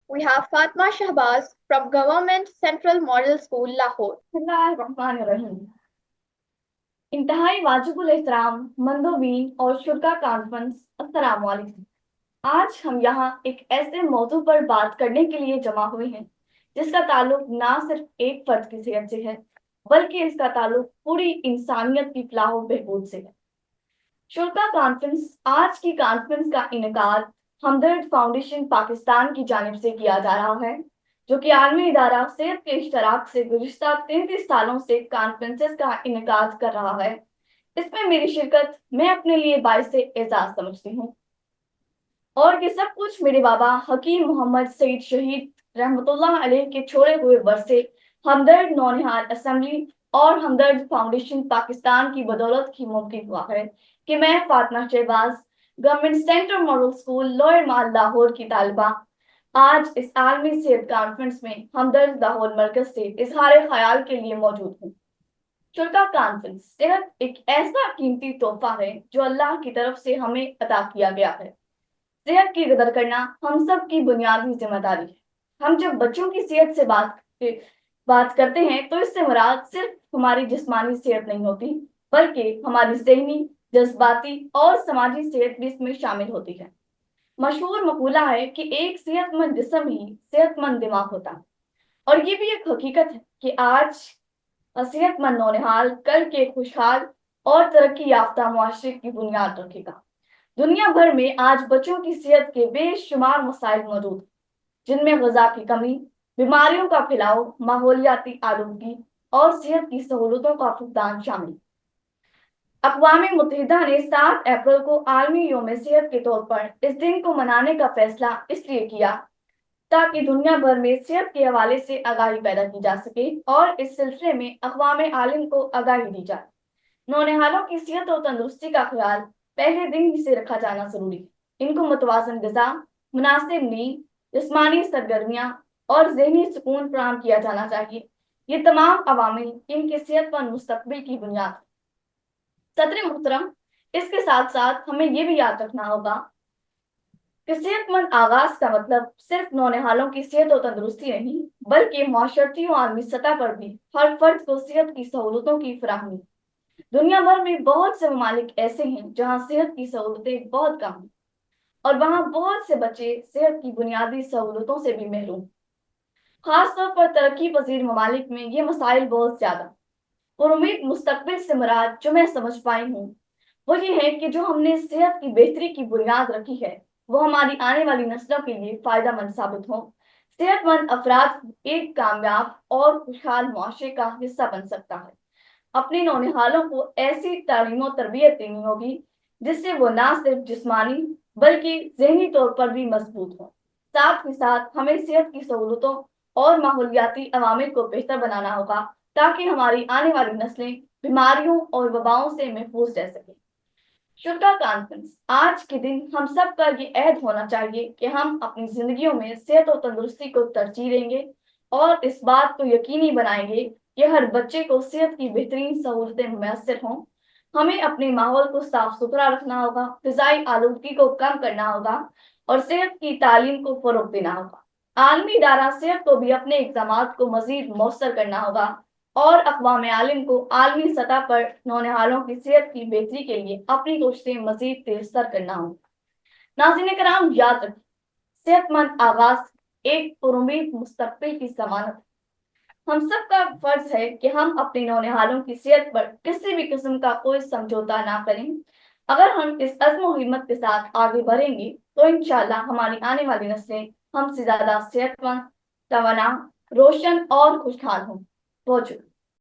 We have Fatma Shahbaz from Government Central Model School, Lahore. बिस्मिल्लाहिर्रहमानिर्रहीम। इंतहाई वाजिबुल एहतराम मंदोबीन और शुरा कॉन्फ्रेंस, अस्सलाम वालेकुम। आज हम यहाँ एक ऐसे मौजू पर बात करने के लिए जमा हुए हैं जिसका ताल्लुक ना सिर्फ एक फर्द की सेहत से है, बल्कि इसका ताल्लुक पूरी इंसानियत की फलाह व बहबूद से है। शुरा कॉन्फ्रेंस आज की कॉन्फ्रेंस का इनेकाद हमदर्द फाउंडेशन पाकिस्तान की जानिब से किया जा रहा है, जो कि आलमी इदारा सेहत के इश्तराक से गुज़िश्ता 33 सालों से कॉन्फ्रेंसेस का इनेकाद कर रहा है। इसमें मेरी शिरकत मैं अपने लिए बाइस एजाज समझती हूँ, और ये सब कुछ मेरे बाबा हकीम मोहम्मद सईद शहीद रहमतुल्लाह अलैह के छोड़े हुए वर्से हमदर्द नौनिहाल असेंबली और हमदर्द फाउंडेशन पाकिस्तान की बदौलत ही मुमकिन हुआ है कि मैं Fatima Shahbaz government central model school lower mall Lahore की तालिबा आज इस आलमी सेहत कॉन्फ्रेंस में हमदर्द लाहौर मरकज से इजहार ख्याल के लिए मौजूद हूँ। शुरा कॉन्फ्रेंस सेहत एक ऐसा कीमती तोहफा है जो अल्लाह की तरफ से हमें अता किया गया है। सेहत की कदर करना हम सब की बुनियादी जिम्मेदारी है। हम जब बच्चों की सेहत से बात करते हैं तो इससे मुराद सिर्फ हमारी जिस्मानी सेहत नहीं होती, बल्कि हमारी ज़हनी, जज्बाती और समाजी सेहत भी इसमें शामिल होती है। मशहूर मकूला है कि एक सेहतमंद जिस्म ही सेहतमंद दिमाग होता है, और ये भी एक हकीकत है कि आज सेहतमंद नौनिहाल कल के खुशहाल और तरक्की याफ्ता मुआशरे की बुनियाद रखेगा। दुनिया भर में आज बच्चों की सेहत के बेशुमार मसाइल मौजूद हैं, जिनमें गजा की कमी, बीमारियों का फैलाव, माहौलियाती आलूदगी और सेहत की सहूलतों का फुकदान शामिल। अक़वाम मुत्तहिदा ने 7 अप्रैल को आलमी यौम सेहत के तौर पर इस दिन को मनाने का फैसला इसलिए किया ताकि दुनिया भर में सेहत के हवाले से आगाही पैदा की जा सके और इस सिलसिले में अक़वाम आलम को आगाही दी जाए। नौनिहालों की सेहत और तंदुरुस्ती का ख्याल पहले दिन ही से रखा जाना जरूरी है। इनको मुतवाज़िन ग़िज़ा, मुनासिब नींद, जिस्मानी सरगर्मियाँ और ज़हनी सुकून फराहम किया जाना चाहिए। ये तमाम अवामिल इनके सेहतमंद मुस्तक़बिल की बुनियाद है। सदर मोहतरम, इसके साथ साथ हमें ये भी याद रखना होगा कि सेहतमंद आगाज का मतलब सिर्फ नौनिहालों की सेहत और तंदुरुस्ती नहीं, बल्कि माशरती और आलमी सतह पर भी हर फर्द को सेहत की सहूलतों की फराहमी। दुनिया भर में बहुत से ममालिक ऐसे हैं जहां सेहत की सहूलतें बहुत कम हैं, और वहां बहुत से बच्चे सेहत की बुनियादी सहूलतों से भी महरूम। खास तौर पर तरक्की पजीर ममालिक में ये मसाइल बहुत ज्यादा। और उम्मीद मुस्तकबिल से मुराद जो मैं समझ पाई हूँ वो ये है कि जो हमने सेहत की बेहतरी की बुनियाद रखी है वो हमारी आने वाली नस्लों के लिए फायदेमंद साबित हो। सेहतमंद अफराद एक कामयाब और खुशहाल मुआशरे का हिस्सा बन सकता है। अपने नौनिहालों को ऐसी तालीम और तरबियत देनी होगी जिससे वो ना सिर्फ जिस्मानी बल्कि ज़हनी तौर पर भी मजबूत हो। साथ ही साथ हमें सेहत की सहूलतों और माहौलियाती अवामिल को बेहतर बनाना होगा ताकि हमारी आने वाली नस्लें बीमारियों और वबाओं से महफूज रह सकें। शुरा कॉन्फ्रेंस आज के दिन हम सब का ये अहद होना चाहिए कि हम अपनी जिंदगियों में सेहत और तंदुरुस्ती को तरजीह देंगे और इस बात को यकीनी बनाएंगे कि हर बच्चे को सेहत की बेहतरीन सहूलतें मुयसर हों। हमें अपने माहौल को साफ सुथरा रखना होगा, फिजाई आलूदगी को कम करना होगा और सेहत की तालीम को फरोग देना होगा। आलमी इदारा सेहत को भी अपने इक़दाम को मजीद मौसर करना होगा और अक़वाम आलम को आलमी सतह पर नौनिहालों की सेहत की बेहतरी के लिए अपनी कोशिशें मजीद तेज़तर करना होगा। नाज़रीन कराम, याद रखें, सेहतमंद आगाज एक पुरुमीद मुस्तक़बिल की ज़मानत है। हम सब का फर्ज है कि हम अपने नौनिहालों की सेहत पर किसी भी किस्म का कोई समझौता ना करें। अगर हम इस अज़्म और हिम्मत के साथ आगे बढ़ेंगे तो इंशाअल्लाह हमारी आने वाली नस्लें हमसे ज्यादा सेहतमंद, तवाना, रोशन और खुशहाल हों। बहुत शुक्रिया।